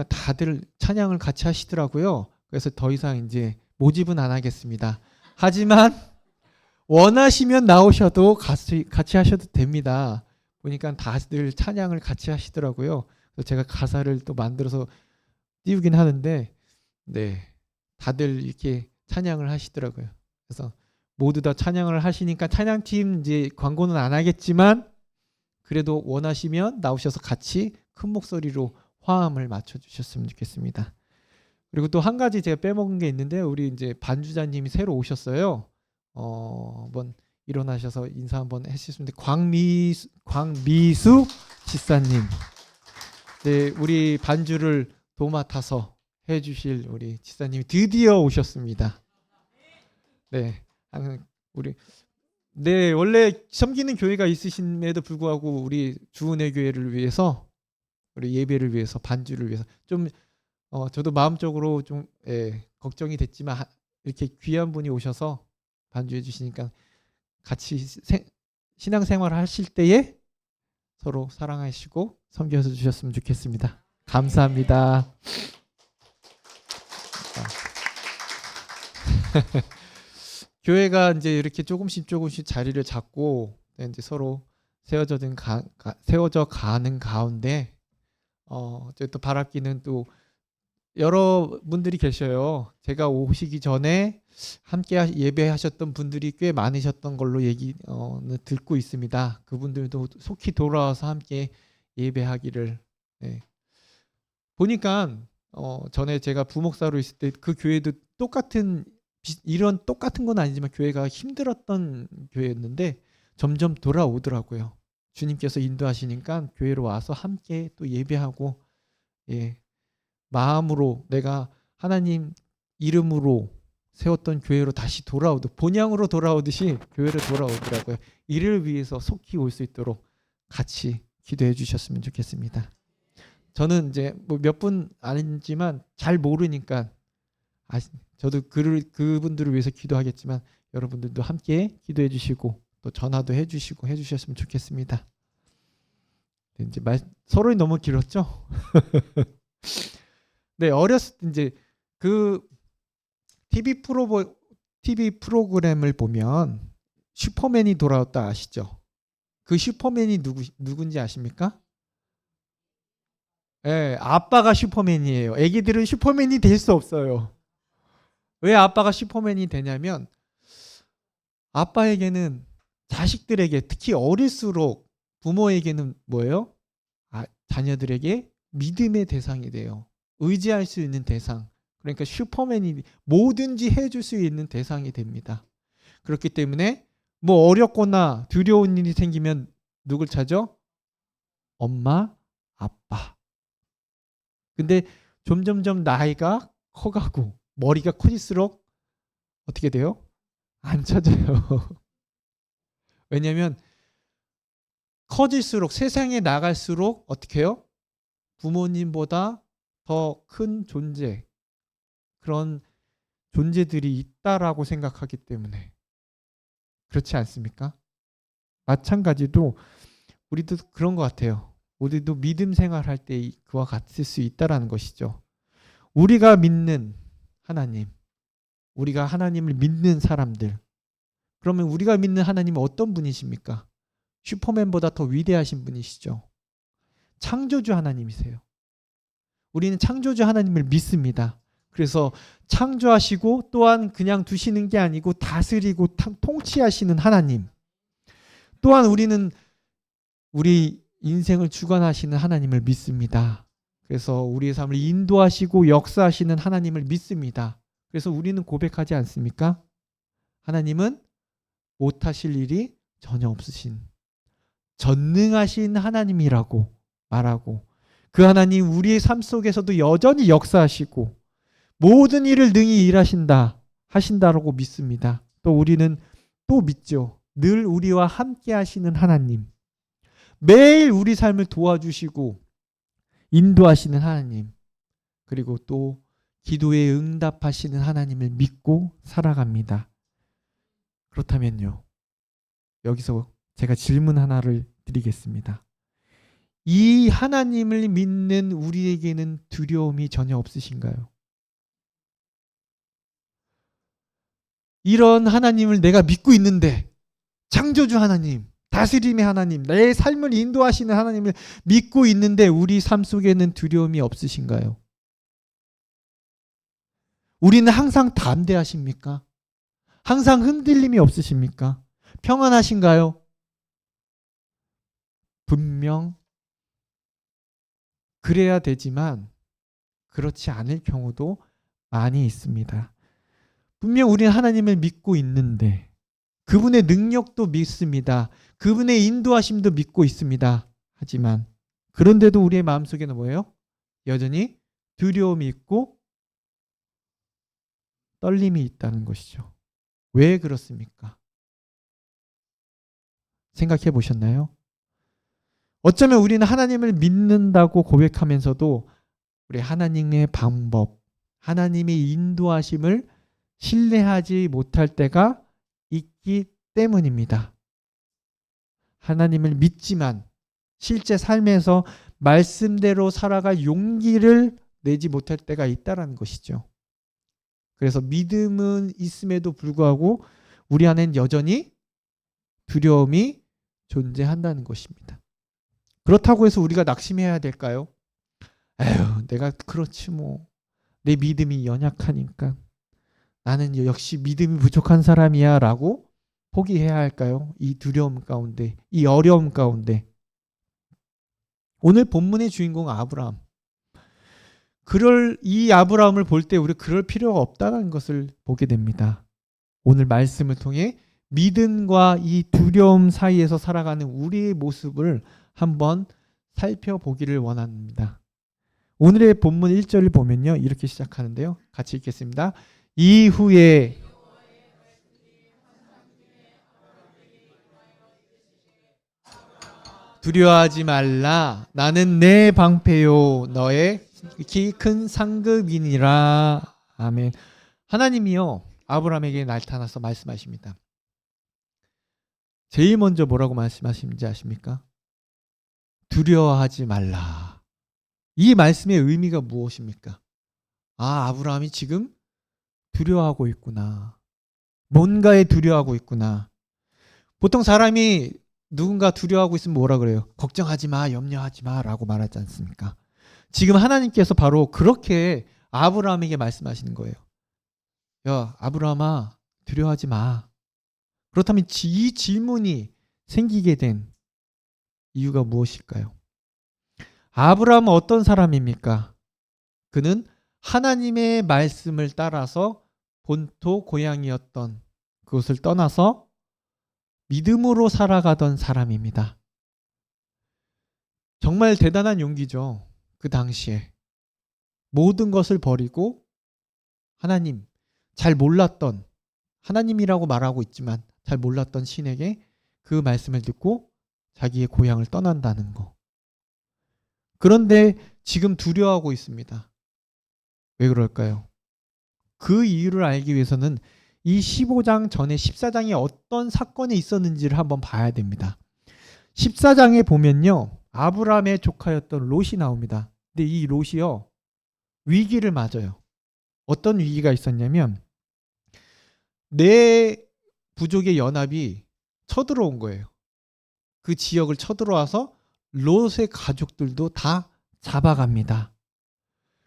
다들 찬양을 같이 하시더라고요. 그래서 더 이상 이제 모집은 안 하겠습니다. 하지만 원하시면 나오셔도 같이 하셔도 됩니다. 보니까 다들 찬양을 같이 하시더라고요. 그래서 제가 가사를 또 만들어서 띄우긴 하는데, 네, 다들 이렇게 찬양을 하시더라고요. 그래서 모두 다 찬양을 하시니까 찬양팀 이제 광고는 안 하겠지만 그래도 원하시면 나오셔서 같이 큰 목소리로 화음을 맞춰주셨으면 좋겠습니다. 그리고 또 한 가지 제가 빼먹은 게 있는데, 우리 이제 반주자님이 새로 오셨어요. 한번 일어나셔서 인사 한번 해주시면 돼요. 광미수 지사님. 네, 우리 반주를 도맡아서 해주실 우리 지사님이 드디어 오셨습니다. 네, 우리 네, 원래 섬기는 교회가 있으심에도 불구하고 우리 주은혜 교회를 위해서, 우리 예배를 위해서, 반주를 위해서 좀 저도 마음적으로 좀 걱정이 됐지만 이렇게 귀한 분이 오셔서 반주해 주시니까 같이 신앙생활 하실 때에 서로 사랑하시고 섬겨서 주셨으면 좋겠습니다. 감사합니다. 교회가 이제 이렇게 조금씩 자리를 잡고 이제 서로 세워져 가는 가운데 또 바랍기는 또 여러분들이 계셔요. 제가 오시기 전에 함께 예배하셨던 분들이 꽤 많으셨던 걸로 듣고 있습니다. 그분들도 속히 돌아와서 함께 예배하기를. 네. 보니까 전에 제가 부목사로 있을 때 그 교회도 이런 똑같은 건 아니지만 교회가 힘들었던 교회였는데 점점 돌아오더라고요. 주님께서 인도하시니까 교회로 와서 함께 또 예배하고, 마음으로 내가 하나님 이름으로 세웠던 교회로 다시 본향으로 돌아오듯이 교회로 돌아오더라고요. 이를 위해서 속히 올 수 있도록 같이 기도해 주셨으면 좋겠습니다. 저는 이제 몇 분 아니지만 잘 모르니까 저도 그분들을 위해서 기도하겠지만 여러분들도 함께 기도해 주시고 또 전화도 해 주셨으면 좋겠습니다. 이제 서론이 너무 길었죠? 네, 어렸을 때 이제 그 TV 프로그램을 보면 슈퍼맨이 돌아왔다 아시죠? 그 슈퍼맨이 누군지 아십니까? 네, 아빠가 슈퍼맨이에요. 애기들은 슈퍼맨이 될 수 없어요. 왜 아빠가 슈퍼맨이 되냐면 아빠에게는 자식들에게, 특히 어릴수록 부모에게는 뭐예요? 자녀들에게 믿음의 대상이 돼요. 의지할 수 있는 대상. 그러니까 슈퍼맨이 뭐든지 해줄 수 있는 대상이 됩니다. 그렇기 때문에 뭐 어렵거나 두려운 일이 생기면 누굴 찾아? 엄마, 아빠. 근데 점점점 나이가 커가고 머리가 커질수록 어떻게 돼요? 안 찾아요. 왜냐하면 커질수록, 세상에 나갈수록 어떻게 해요? 부모님보다 더 큰 존재, 그런 존재들이 있다라고 생각하기 때문에. 그렇지 않습니까? 마찬가지로 우리도 그런 것 같아요. 우리도 믿음 생활할 때 그와 같을 수 있다라는 것이죠. 우리가 믿는 하나님, 우리가 하나님을 믿는 사람들, 그러면 우리가 믿는 하나님은 어떤 분이십니까? 슈퍼맨보다 더 위대하신 분이시죠. 창조주 하나님이세요. 우리는 창조주 하나님을 믿습니다. 그래서 창조하시고 또한 그냥 두시는 게 아니고 다스리고 통치하시는 하나님. 또한 우리는 우리 인생을 주관하시는 하나님을 믿습니다. 그래서 우리의 삶을 인도하시고 역사하시는 하나님을 믿습니다. 그래서 우리는 고백하지 않습니까? 하나님은 못하실 일이 전혀 없으신 전능하신 하나님이라고 말하고, 그 하나님 우리의 삶 속에서도 여전히 역사하시고 모든 일을 능히 하신다라고 믿습니다. 또 우리는 또 믿죠. 늘 우리와 함께 하시는 하나님, 매일 우리 삶을 도와주시고 인도하시는 하나님, 그리고 또 기도에 응답하시는 하나님을 믿고 살아갑니다. 그렇다면요, 여기서 제가 질문 하나를 드리겠습니다. 이 하나님을 믿는 우리에게는 두려움이 전혀 없으신가요? 이런 하나님을 내가 믿고 있는데, 창조주 하나님, 다스림의 하나님, 내 삶을 인도하시는 하나님을 믿고 있는데 우리 삶 속에는 두려움이 없으신가요? 우리는 항상 담대하십니까? 항상 흔들림이 없으십니까? 평안하신가요? 분명 그래야 되지만 그렇지 않을 경우도 많이 있습니다. 분명 우리는 하나님을 믿고 있는데 그분의 능력도 믿습니다. 그분의 인도하심도 믿고 있습니다. 하지만 그런데도 우리의 마음속에는 뭐예요? 여전히 두려움이 있고 떨림이 있다는 것이죠. 왜 그렇습니까? 생각해 보셨나요? 어쩌면 우리는 하나님을 믿는다고 고백하면서도 우리 하나님의 방법, 하나님의 인도하심을 신뢰하지 못할 때가 있기 때문입니다. 하나님을 믿지만 실제 삶에서 말씀대로 살아갈 용기를 내지 못할 때가 있다는 것이죠. 그래서 믿음은 있음에도 불구하고 우리 안엔 여전히 두려움이 존재한다는 것입니다. 그렇다고 해서 우리가 낙심해야 될까요? 에휴, 내가 그렇지 뭐. 내 믿음이 연약하니까. 나는 역시 믿음이 부족한 사람이야 라고 포기해야 할까요? 이 두려움 가운데, 이 어려움 가운데. 오늘 본문의 주인공 아브라함. 이 아브라함을 볼 때 우리 그럴 필요가 없다는 것을 보게 됩니다. 오늘 말씀을 통해 믿음과 이 두려움 사이에서 살아가는 우리의 모습을 한번 살펴보기를 원합니다. 오늘의 본문 1절을 보면요. 이렇게 시작하는데요. 같이 읽겠습니다. 이후에 두려워하지 말라. 나는 내 방패요. 너의 키 큰 상급이니라. 아멘. 하나님이요. 아브라함에게 나타나서 말씀하십니다. 제일 먼저 뭐라고 말씀하시는지 아십니까? 두려워하지 말라. 이 말씀의 의미가 무엇입니까? 아브라함이 지금 두려워하고 있구나. 뭔가에 두려워하고 있구나. 보통 사람이 누군가 두려워하고 있으면 뭐라 그래요? 걱정하지 마, 염려하지 마 라고 말하지 않습니까? 지금 하나님께서 바로 그렇게 아브라함에게 말씀하시는 거예요. 야, 아브라함아, 두려워하지 마. 그렇다면 이 질문이 생기게 된 이유가 무엇일까요? 아브라함은 어떤 사람입니까? 그는 하나님의 말씀을 따라서 본토 고향이었던 그곳을 떠나서 믿음으로 살아가던 사람입니다. 정말 대단한 용기죠. 그 당시에. 모든 것을 버리고 하나님, 잘 몰랐던, 하나님이라고 말하고 있지만 잘 몰랐던 신에게 그 말씀을 듣고 자기의 고향을 떠난다는 거. 그런데 지금 두려워하고 있습니다. 왜 그럴까요? 그 이유를 알기 위해서는 이 15장 전에 14장에 어떤 사건이 있었는지를 한번 봐야 됩니다. 14장에 보면요. 아브라함의 조카였던 롯이 나옵니다. 근데 이 롯이요. 위기를 맞아요. 어떤 위기가 있었냐면 네 부족의 연합이 쳐들어온 거예요. 그 지역을 쳐들어와서 롯의 가족들도 다 잡아갑니다.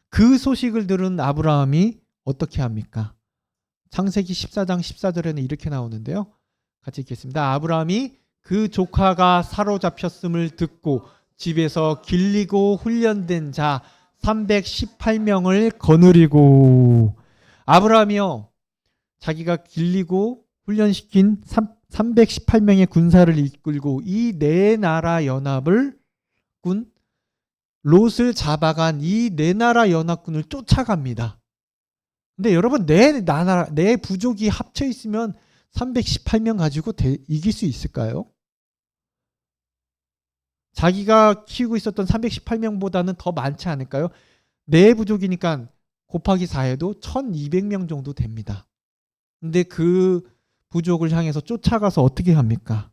그 소식을 들은 아브라함이 어떻게 합니까? 창세기 14장 14절에는 이렇게 나오는데요. 같이 읽겠습니다. 아브라함이 그 조카가 사로잡혔음을 듣고 집에서 길리고 훈련된 자 318명을 거느리고. 아브라함이요. 자기가 길리고 훈련시킨 318명의 군사를 이끌고 이 네 나라 연합을 롯을 잡아간 이 네 나라 연합군을 쫓아갑니다. 근데 여러분 네 부족이 합쳐 있으면 318명 가지고 이길 수 있을까요? 자기가 키우고 있었던 318명보다는 더 많지 않을까요? 네 부족이니까 곱하기 4해도 1200명 정도 됩니다. 근데 그 부족을 향해서 쫓아가서 어떻게 합니까?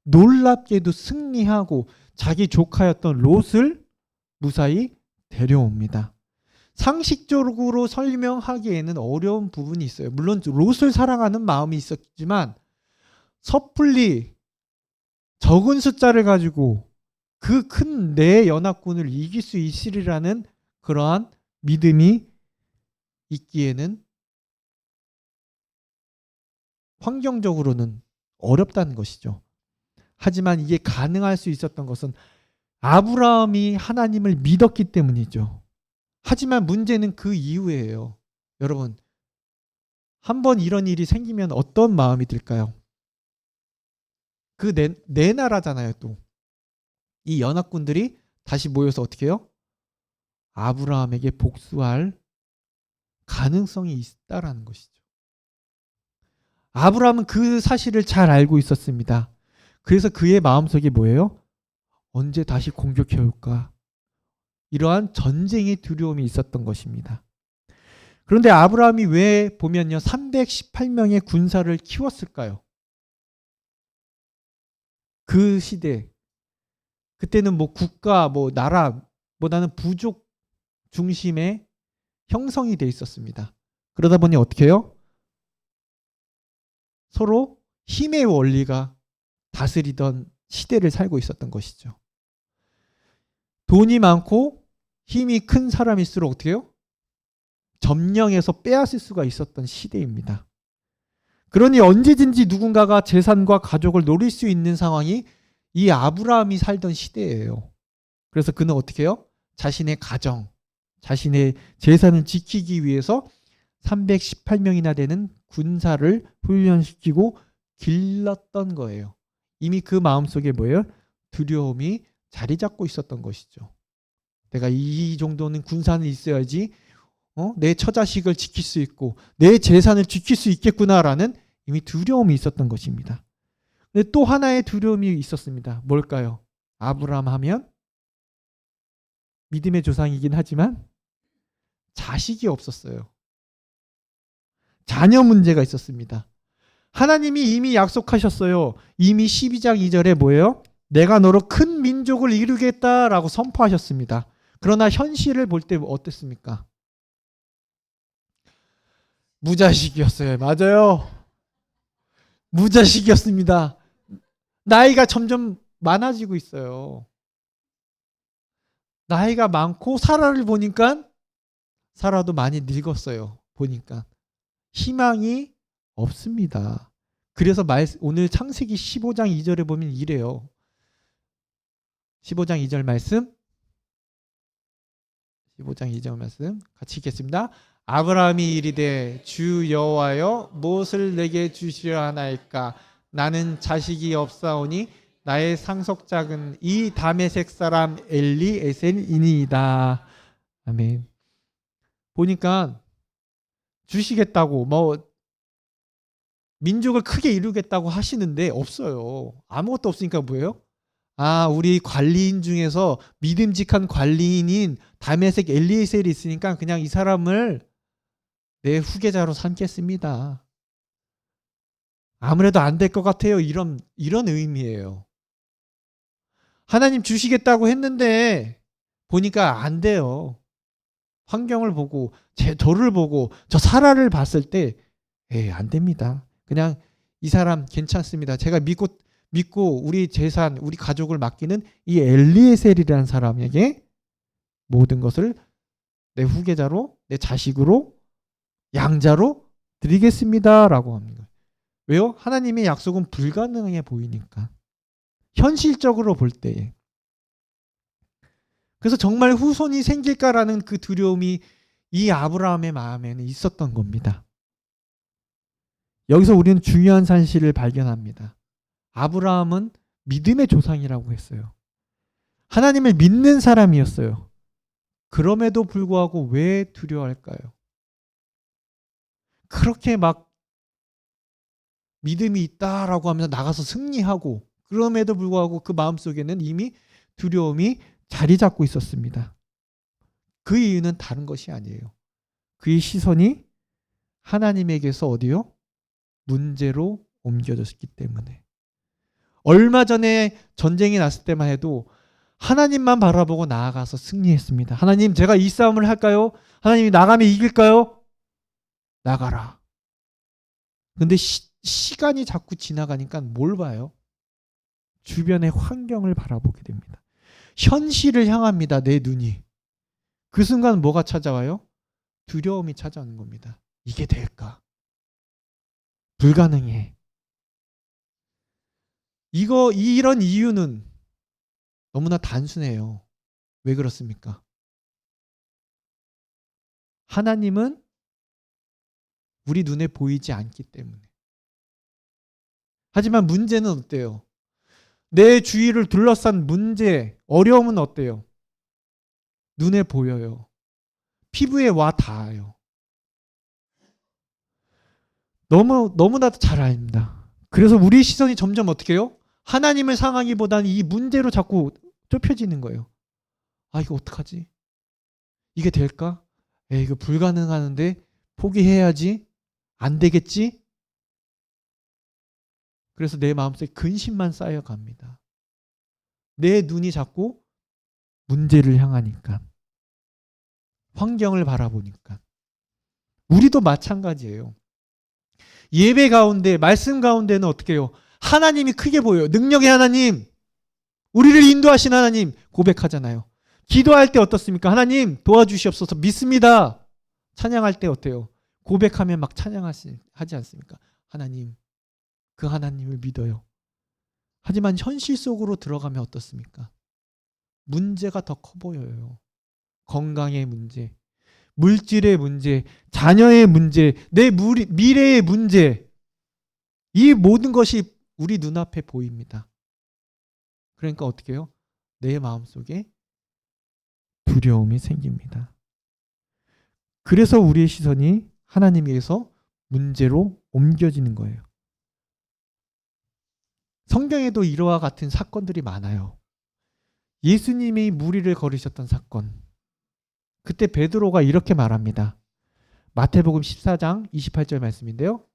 놀랍게도 승리하고 자기 조카였던 롯을 무사히 데려옵니다. 상식적으로 설명하기에는 어려운 부분이 있어요. 물론 롯을 사랑하는 마음이 있었지만 섣불리 적은 숫자를 가지고 그 큰 내 연합군을 이길 수 있으리라는 그러한 믿음이 있기에는 환경적으로는 어렵다는 것이죠. 하지만 이게 가능할 수 있었던 것은 아브라함이 하나님을 믿었기 때문이죠. 하지만 문제는 그 이후에요. 여러분, 한번 이런 일이 생기면 어떤 마음이 들까요? 그 내 나라잖아요, 또. 이 연합군들이 다시 모여서 어떻게 해요? 아브라함에게 복수할 가능성이 있다라는 것이죠. 아브라함은 그 사실을 잘 알고 있었습니다. 그래서 그의 마음속에 뭐예요? 언제 다시 공격해 올까? 이러한 전쟁의 두려움이 있었던 것입니다. 그런데 아브라함이 왜 보면요 318명의 군사를 키웠을까요? 그 시대 그때는 뭐 국가 뭐 나라보다는 부족 중심의 형성이 돼 있었습니다. 그러다 보니 어떻게 해요? 서로 힘의 원리가 다스리던 시대를 살고 있었던 것이죠. 돈이 많고 힘이 큰 사람일수록 어떻게 해요? 점령해서 빼앗을 수가 있었던 시대입니다. 그러니 언제든지 누군가가 재산과 가족을 노릴 수 있는 상황이 이 아브라함이 살던 시대예요. 그래서 그는 어떻게 해요? 자신의 가정, 자신의 재산을 지키기 위해서 318명이나 되는 군사를 훈련시키고 길렀던 거예요. 이미 그 마음속에 뭐예요? 두려움이 자리 잡고 있었던 것이죠. 내가 이 정도는 군사는 있어야지 내 처자식을 지킬 수 있고 내 재산을 지킬 수 있겠구나라는 이미 두려움이 있었던 것입니다. 근데 또 하나의 두려움이 있었습니다. 뭘까요? 아브라함 하면 믿음의 조상이긴 하지만 자식이 없었어요. 자녀 문제가 있었습니다. 하나님이 이미 약속하셨어요. 이미 12장 2절에 뭐예요? 내가 너로 큰 민족을 이루겠다라고 선포하셨습니다. 그러나 현실을 볼 때 어땠습니까? 무자식이었어요. 맞아요. 무자식이었습니다. 나이가 점점 많아지고 있어요. 나이가 많고 사라를 보니까 사라도 많이 늙었어요. 보니까 희망이 없습니다. 그래서 오늘 창세기 15장 2절에 보면 이래요. 15장 2절 말씀 15장 2절 말씀 같이 읽겠습니다. 아브라함이 이르되 주 여호와여 무엇을 내게 주시려 하나이까 나는 자식이 없사오니 나의 상속작은 이 다메섹 사람 엘리에셀이니이다. 아멘. 보니까 주시겠다고 뭐 민족을 크게 이루겠다고 하시는데 없어요. 아무것도 없으니까 뭐예요? 우리 관리인 중에서 믿음직한 관리인인 다메섹 엘리에셀이 있으니까 그냥 이 사람을 내 후계자로 삼겠습니다. 아무래도 안 될 것 같아요. 이런 의미예요. 하나님 주시겠다고 했는데 보니까 안 돼요. 환경을 보고 저를 보고 저 사라를 봤을 때 안 됩니다. 그냥 이 사람 괜찮습니다. 제가 믿고 우리 재산, 우리 가족을 맡기는 이 엘리에셀이라는 사람에게 모든 것을 내 후계자로, 내 자식으로, 양자로 드리겠습니다라고 합니다. 왜요? 하나님의 약속은 불가능해 보이니까. 현실적으로 볼 때에. 그래서 정말 후손이 생길까라는 그 두려움이 이 아브라함의 마음에는 있었던 겁니다. 여기서 우리는 중요한 사실을 발견합니다. 아브라함은 믿음의 조상이라고 했어요. 하나님을 믿는 사람이었어요. 그럼에도 불구하고 왜 두려워할까요? 그렇게 막 믿음이 있다라고 하면서 나가서 승리하고 그럼에도 불구하고 그 마음속에는 이미 두려움이 자리 잡고 있었습니다. 그 이유는 다른 것이 아니에요. 그의 시선이 하나님에게서 어디요? 문제로 옮겨졌기 때문에. 얼마 전에 전쟁이 났을 때만 해도 하나님만 바라보고 나아가서 승리했습니다. 하나님, 제가 이 싸움을 할까요? 하나님이 나가면 이길까요? 나가라. 근데 시간이 자꾸 지나가니까 뭘 봐요? 주변의 환경을 바라보게 됩니다. 현실을 향합니다. 내 눈이. 그 순간 뭐가 찾아와요? 두려움이 찾아오는 겁니다. 이게 될까? 불가능해. 이런 이유는 너무나 단순해요. 왜 그렇습니까? 하나님은 우리 눈에 보이지 않기 때문에. 하지만 문제는 어때요? 내 주위를 둘러싼 문제, 어려움은 어때요? 눈에 보여요. 피부에 와 닿아요. 너무나도 잘 압니다. 그래서 우리 시선이 점점 어떻게 해요? 하나님을 상하기보다는 이 문제로 자꾸 좁혀지는 거예요. 아, 이거 어떡하지? 이게 될까? 에이, 이거 불가능하는데 포기해야지. 안 되겠지? 그래서 내 마음속에 근심만 쌓여갑니다. 내 눈이 자꾸 문제를 향하니까. 환경을 바라보니까. 우리도 마찬가지예요. 예배 가운데, 말씀 가운데는 어떻게 해요? 하나님이 크게 보여요. 능력의 하나님, 우리를 인도하신 하나님 고백하잖아요. 기도할 때 어떻습니까? 하나님 도와주시옵소서 믿습니다. 찬양할 때 어때요? 고백하면 막 찬양하지 않습니까? 하나님, 그 하나님을 믿어요. 하지만 현실 속으로 들어가면 어떻습니까? 문제가 더 커 보여요. 건강의 문제, 물질의 문제, 자녀의 문제, 내 미래의 문제, 이 모든 것이 우리 눈앞에 보입니다. 그러니까 어떻게 해요? 내 마음속에 두려움이 생깁니다. 그래서 우리의 시선이 하나님에게서 문제로 옮겨지는 거예요. 성경에도 이와 같은 사건들이 많아요. 예수님이 무리를 걸으셨던 사건. 그때 베드로가 이렇게 말합니다. 마태복음 14장 28절 말씀인데요.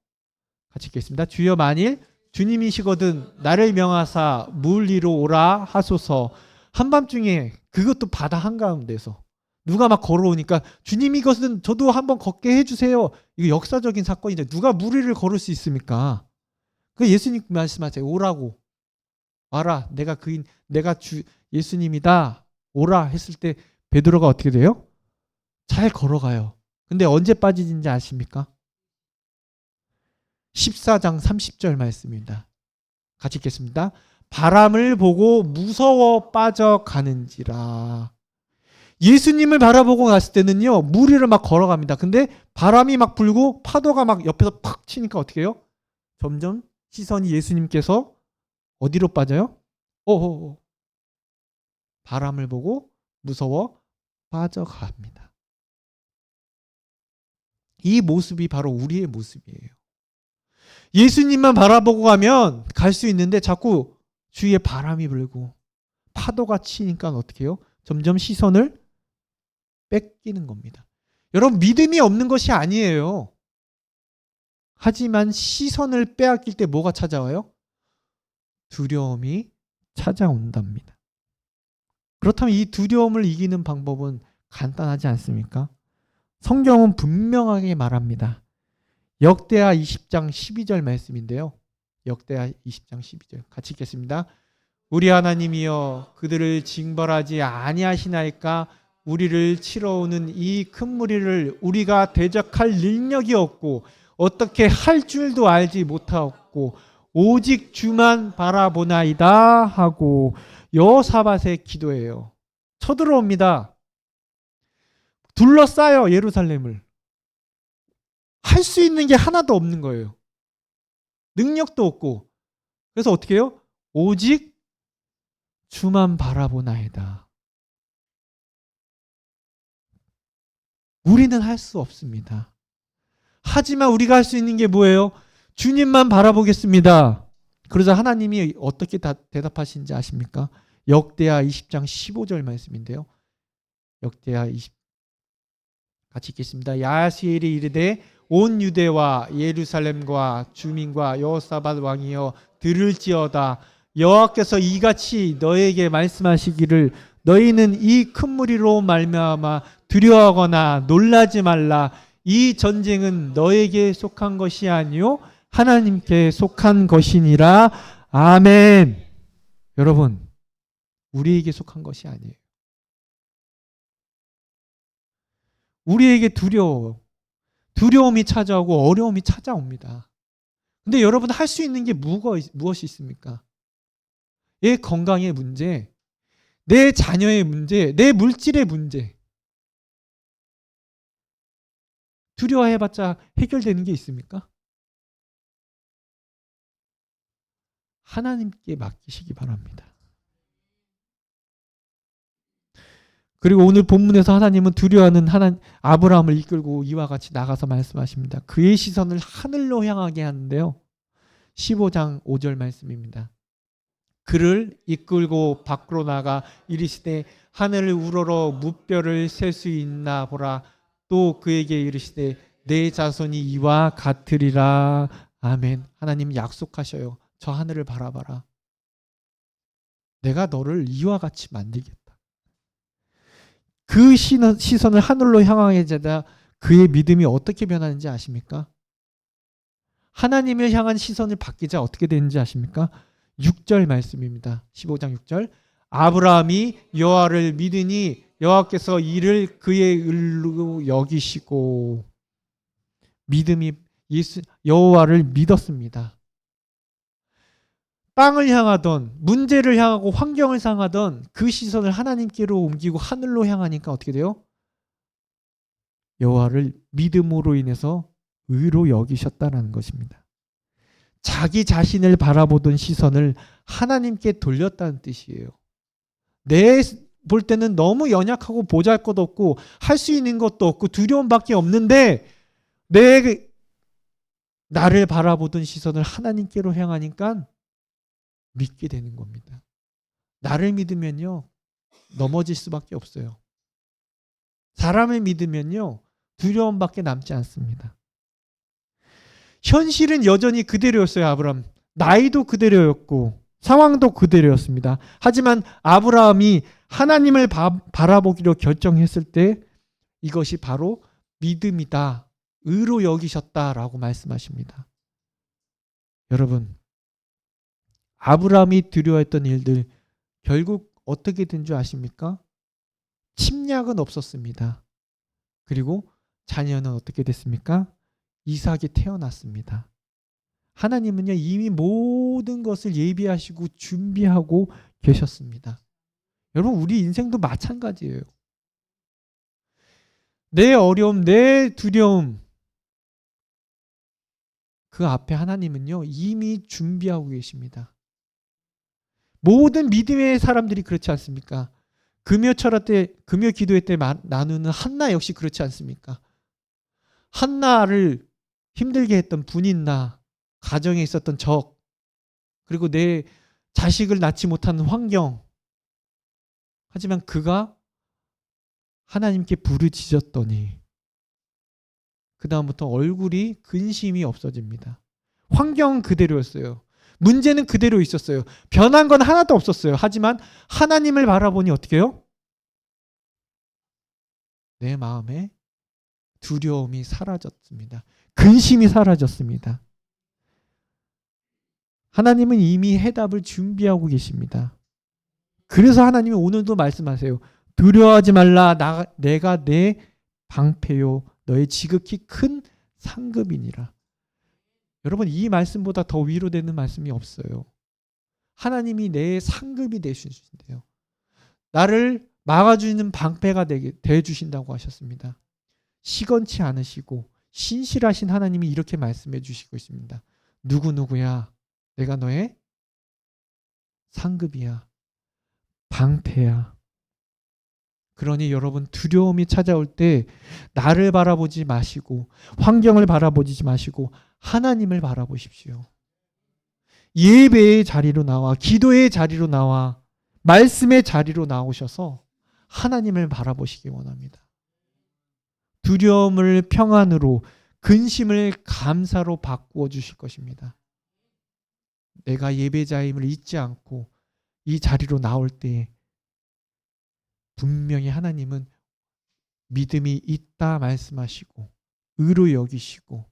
같이 읽겠습니다. 주여 만일 주님이시거든 나를 명하사 물 위로 오라 하소서. 한밤중에 그것도 바다 한가운데서 누가 막 걸어오니까 주님 이것은 저도 한번 걷게 해주세요. 이거 역사적인 사건인데 누가 물 위를 걸을 수 있습니까? 그 예수님 말씀하세요. 오라고. 와라. 내가 예수님이다. 오라 했을 때 베드로가 어떻게 돼요? 잘 걸어가요. 근데 언제 빠지는지 아십니까? 14장 30절 말씀입니다. 같이 읽겠습니다. 바람을 보고 무서워 빠져가는지라. 예수님을 바라보고 갔을 때는요, 물 위를 막 걸어갑니다. 근데 바람이 막 불고 파도가 막 옆에서 팍 치니까 어떻게 해요? 점점 시선이 예수님께서 어디로 빠져요? 바람을 보고 무서워 빠져갑니다. 이 모습이 바로 우리의 모습이에요. 예수님만 바라보고 가면 갈 수 있는데 자꾸 주위에 바람이 불고 파도가 치니까 어떻게 해요? 점점 시선을 뺏기는 겁니다. 여러분, 믿음이 없는 것이 아니에요. 하지만 시선을 빼앗길 때 뭐가 찾아와요? 두려움이 찾아온답니다. 그렇다면 이 두려움을 이기는 방법은 간단하지 않습니까? 성경은 분명하게 말합니다. 역대하 20장 12절 말씀인데요. 역대하 20장 12절 같이 읽겠습니다. 우리 하나님이여 그들을 징벌하지 아니하시나이까. 우리를 치러 오는 이 큰 무리를 우리가 대적할 능력이 없고 어떻게 할 줄도 알지 못하고 오직 주만 바라보나이다 하고 여호사밧의 기도예요. 쳐들어옵니다. 둘러싸요 예루살렘을. 할 수 있는 게 하나도 없는 거예요. 능력도 없고. 그래서 어떻게 해요? 오직 주만 바라보나이다. 우리는 할 수 없습니다. 하지만 우리가 할 수 있는 게 뭐예요? 주님만 바라보겠습니다. 그러자 하나님이 어떻게 대답하신지 아십니까? 역대하 20장 15절 말씀인데요. 역대하 20 같이 읽겠습니다. 야하시엘이 이르되 온 유대와 예루살렘과 주민과 여호사밧 왕이여 들을지어다. 여호와께서 이같이 너에게 말씀하시기를 너희는 이 큰 무리로 말미암아 두려워하거나 놀라지 말라. 이 전쟁은 너에게 속한 것이 아니요 하나님께 속한 것이니라. 아멘. 여러분, 우리에게 속한 것이 아니에요. 우리에게 두려움이 찾아오고 어려움이 찾아옵니다. 근데 여러분 할 수 있는 게 무엇이 있습니까? 내 건강의 문제, 내 자녀의 문제, 내 물질의 문제. 두려워해봤자 해결되는 게 있습니까? 하나님께 맡기시기 바랍니다. 그리고 오늘 본문에서 하나님은 두려워하는 아브라함을 이끌고 이와 같이 나가서 말씀하십니다. 그의 시선을 하늘로 향하게 하는데요. 15장 5절 말씀입니다. 그를 이끌고 밖으로 나가 이르시되 하늘을 우러러 무뼈를 셀 수 있나 보라. 또 그에게 이르시되 내 자손이 이와 같으리라. 아멘. 하나님 약속하셔요. 저 하늘을 바라봐라. 내가 너를 이와 같이 만들겠다. 그 시선을 하늘로 향하게 되다 그의 믿음이 어떻게 변하는지 아십니까? 하나님을 향한 시선을 바뀌자 어떻게 되는지 아십니까? 6절 말씀입니다. 15장 6절. 아브라함이 여호와를 믿으니 여호와께서 이를 그의 의로 여기시고. 믿음이 여호와를 믿었습니다. 땅을 향하던 문제를 향하고 환경을 향하던 그 시선을 하나님께로 옮기고 하늘로 향하니까 어떻게 돼요? 여호와를 믿음으로 인해서 의로 여기셨다는 것입니다. 자기 자신을 바라보던 시선을 하나님께 돌렸다는 뜻이에요. 내 볼 때는 너무 연약하고 보잘것없고 할 수 있는 것도 없고 두려움밖에 없는데 나를 바라보던 시선을 하나님께로 향하니까 믿게 되는 겁니다. 나를 믿으면요 넘어질 수밖에 없어요. 사람을 믿으면요 두려움밖에 남지 않습니다. 현실은 여전히 그대로였어요. 아브라함 나이도 그대로였고 상황도 그대로였습니다. 하지만 아브라함이 하나님을 바라보기로 결정했을 때 이것이 바로 믿음이다. 의로 여기셨다라고 말씀하십니다. 여러분 아브라함이 두려워했던 일들 결국 어떻게 된 줄 아십니까? 침략은 없었습니다. 그리고 자녀는 어떻게 됐습니까? 이삭이 태어났습니다. 하나님은요 이미 모든 것을 예비하시고 준비하고 계셨습니다. 여러분 우리 인생도 마찬가지예요. 내 어려움, 내 두려움 그 앞에 하나님은요 이미 준비하고 계십니다. 모든 믿음의 사람들이 그렇지 않습니까? 금요 기도회 때 나누는 한나 역시 그렇지 않습니까? 한나를 힘들게 했던 분인나, 가정에 있었던 적, 그리고 내 자식을 낳지 못하는 환경. 하지만 그가 하나님께 부르짖었더니 그 다음부터 얼굴이 근심이 없어집니다. 환경은 그대로였어요. 문제는 그대로 있었어요. 변한 건 하나도 없었어요. 하지만 하나님을 바라보니 어떻게 해요? 내 마음에 두려움이 사라졌습니다. 근심이 사라졌습니다. 하나님은 이미 해답을 준비하고 계십니다. 그래서 하나님이 오늘도 말씀하세요. 두려워하지 말라. 내가 내 방패요 너의 지극히 큰 상급이니라. 여러분 이 말씀보다 더 위로되는 말씀이 없어요. 하나님이 내 상급이 되주신대요. 나를 막아주는 방패가 되어주신다고 하셨습니다. 시건치 않으시고 신실하신 하나님이 이렇게 말씀해 주시고 있습니다. 누구누구야 내가 너의 상급이야. 방패야. 그러니 여러분 두려움이 찾아올 때 나를 바라보지 마시고 환경을 바라보지 마시고 하나님을 바라보십시오. 예배의 자리로 나와 기도의 자리로 나와 말씀의 자리로 나오셔서 하나님을 바라보시기 원합니다. 두려움을 평안으로 근심을 감사로 바꾸어 주실 것입니다. 내가 예배자임을 잊지 않고 이 자리로 나올 때 분명히 하나님은 믿음이 있다 말씀하시고 의로 여기시고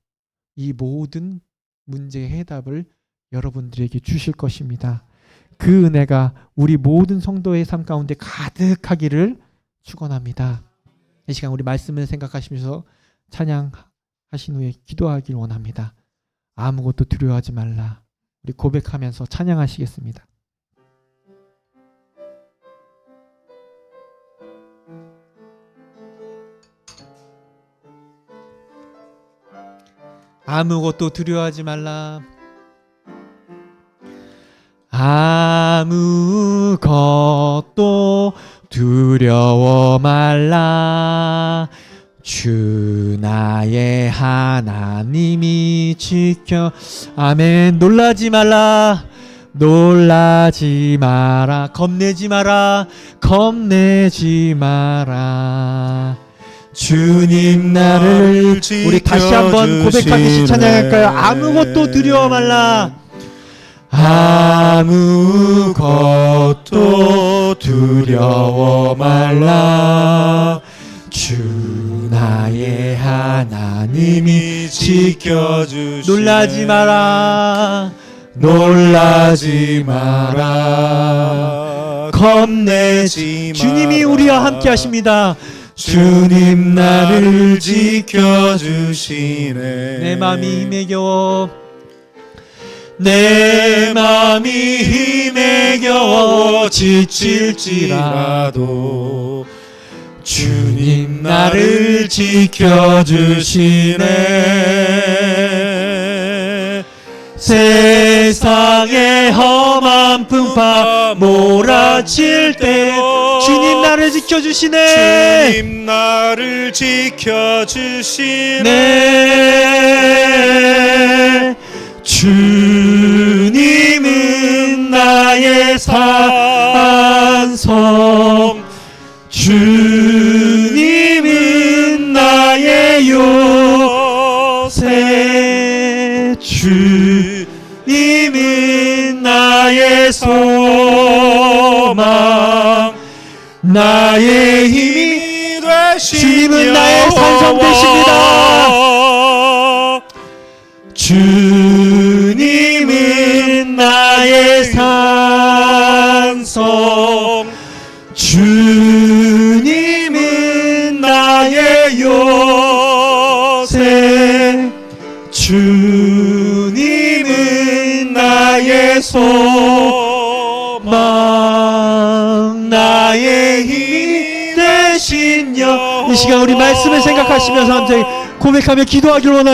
이 모든 문제의 해답을 여러분들에게 주실 것입니다. 그 은혜가 우리 모든 성도의 삶 가운데 가득하기를 축원합니다. 이 시간 우리 말씀을 생각하시면서 찬양하신 후에 기도하길 원합니다. 아무것도 두려워하지 말라. 우리 고백하면서 찬양하시겠습니다. 아무것도 두려워하지 말라. 아무것도 두려워 말라. 주 나의 하나님이 지켜. 아멘. 놀라지 말라. 놀라지 마라. 겁내지 마라. 겁내지 마라. 주님 나를 우리 다시 한번 고백하듯이 찬양할까요? 아무것도 두려워 말라. 아무것도 두려워 말라. 주 나의 하나님이 지켜주시네. 놀라지 마라. 놀라지 마라. 겁내지 마라. 주님이 우리와 함께 하십니다. 주님 나를 지켜주시네. 내 맘이 힘에 겨워. 내 맘이 힘에 겨워 지칠지라도 주님 나를 지켜주시네. 세상의 험한 풍파 몰아칠 때 주님 나를 지켜주시네. 주님 나를 지켜주시네. 네. 주님은 나의 산성. 주님은 나의 요새. 주님은 나의 소망. 나의 힘이 되시며 주님은 나의 산성 되십니다. 주님은 나의 산성. 주님은 나의 요새. 주님은 나의 소망. 나의 힘이 되신 여. 이 시간 우리 말씀을 생각하시면서 함께 고백하며 기도하길 원합니다.